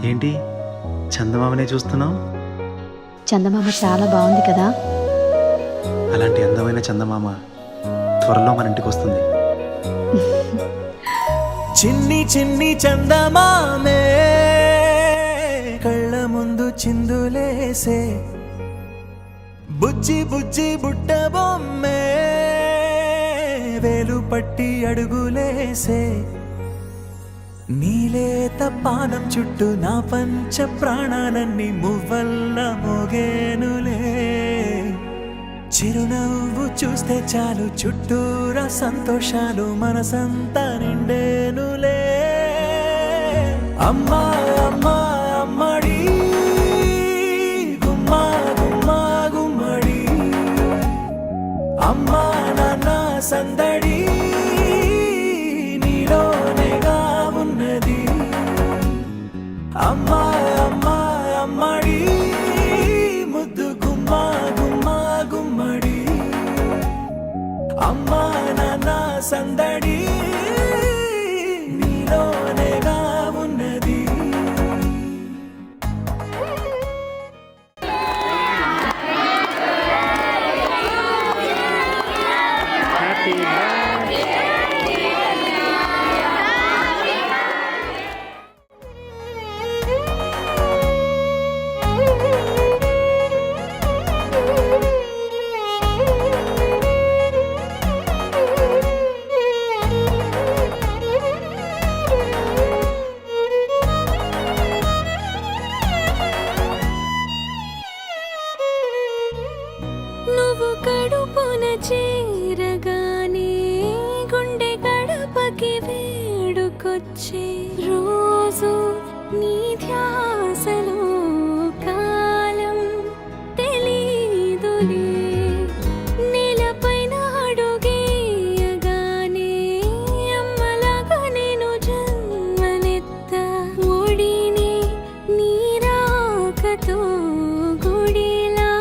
ఏంటి చందమామనే చూస్తున్నావు? చందమామ చాలా బాగుంది కదా. అలాంటి అందమైన చందమామ త్వరలో మన ఇంటికి వస్తుంది. చిన్ని చిన్ని చందమామే కళ్ళ ముందు చిందులేసే, బుజ్జి బుజ్జి బుట్ట బొమ్మే వేలు పట్టి అడుగులేసే, నీలేత పానం చుట్టూ నా పంచ ప్రాణాలన్నీ మువ్వల్ల మోగేనులే, చిరునవ్వు చూస్తే చాలు చుట్టూరా సంతోషాలు మనసంతా నిండేనులే. అమ్మా అమ్మా అమ్మడి గుమ్మా గుమ్మా గుమ్మడి, అమ్మా నాన్న సందడి నీలోనేగా ఉన్నది. అమ్మా అమ్మా అమ్మడి ముద్దు గుమ్మా గుమ్మా గుమ్మడి, అమ్మా నాన్న సందడి నీలోనేగా ఉన్నది. నువ్వు కడుపున చేరగానే గుండె గడపకి వేడుకొచ్చే, రోజు నీ ధ్యాసలో కాలం తెలీదులే, నేలపైన అడుగేయగానే అమ్మలాగా నేను జన్మనెత్త, ఒడిని నీ రాకతో గుడిలా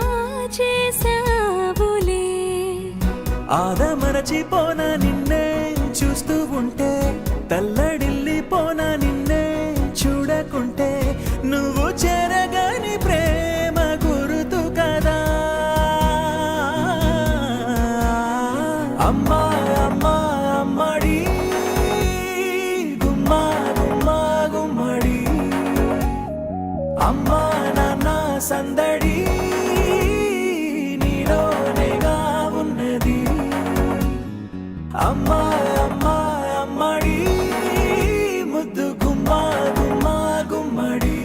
చేసావులే. ఆదమరచిపోన నిన్నే చూస్తూ ఉంటే, తల్లడిల్లిపోన నిన్నే చూడకుంటే, నువ్వు చెరగని ప్రేమ గురుతు కదా. అమ్మా అమ్మా అమ్మడి గుమ్మా గుమ్మా గుమ్మడి, అమ్మా నాన్న సందడి నీలోనేగా ఉన్నది. అమ్మా అమ్మా అమ్మడి ముద్దు గుమ్మా గుమ్మా గుమ్మడి,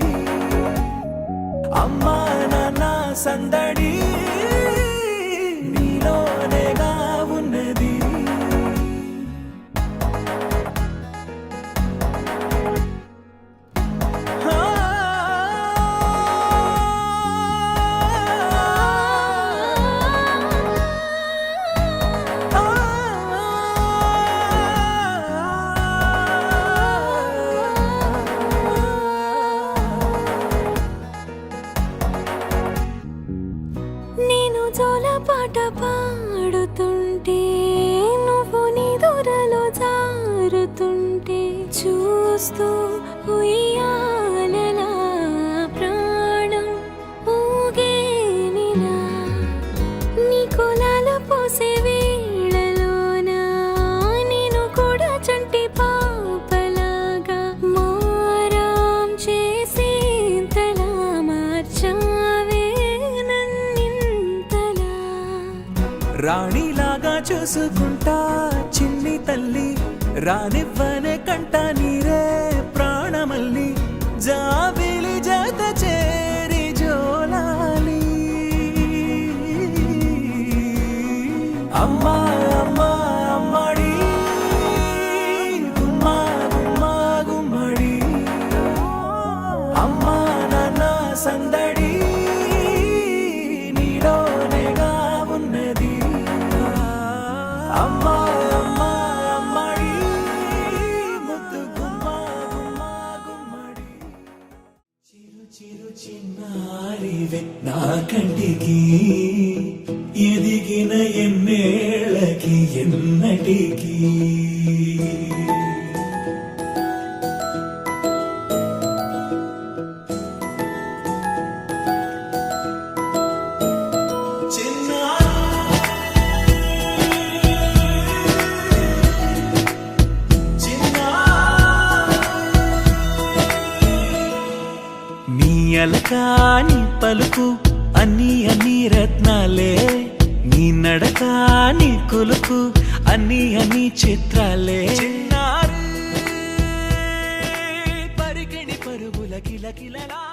అమ్మా నాన్న సందడి నీలోనేగా ఉన్నది. నేను జోలపాట పాడుతుంటే, నువ్వు నిదురలో జారుతుంటే, చూస్తూ ఉయ్యాలలా ప్రాణం ఊగేనిలా, నీ కులాల పోసే వేళలోన నేను కూడా చంటి పాపలాగా మారాం చేసేంతలా మార్చావే నన్నింతలా. రాణిలాగా చూసుకుంటా చిన్ని తల్లి, రానివ్వనే కంట నీరే ప్రాణమల్లి, జాబిలి జత చేరి జోలాలి. అమ్మా అమ్మా అమ్మడి గుమ్మా గుమ్మా గుమ్మడి, అమ్మా నాన్న సందడి నీలోనేగా ఉన్నది. అమ్మా అమ్మా అమ్మడి ముద్దు గుమ్మా గుమ్మా గుమ్మడి, చిరు చిరు చిన్నారివే నా కంటికి, ఎదిగిన ఎన్నేళ్ళకి ఎన్నటికి. నీ అలకాని పలుకు అన్ని అన్ని రత్నాలే, నీ నడకాని కులుకు అన్ని అన్ని చిత్రాలే. చిన్నారు పరికిణి పరుగుల కిలకిలలా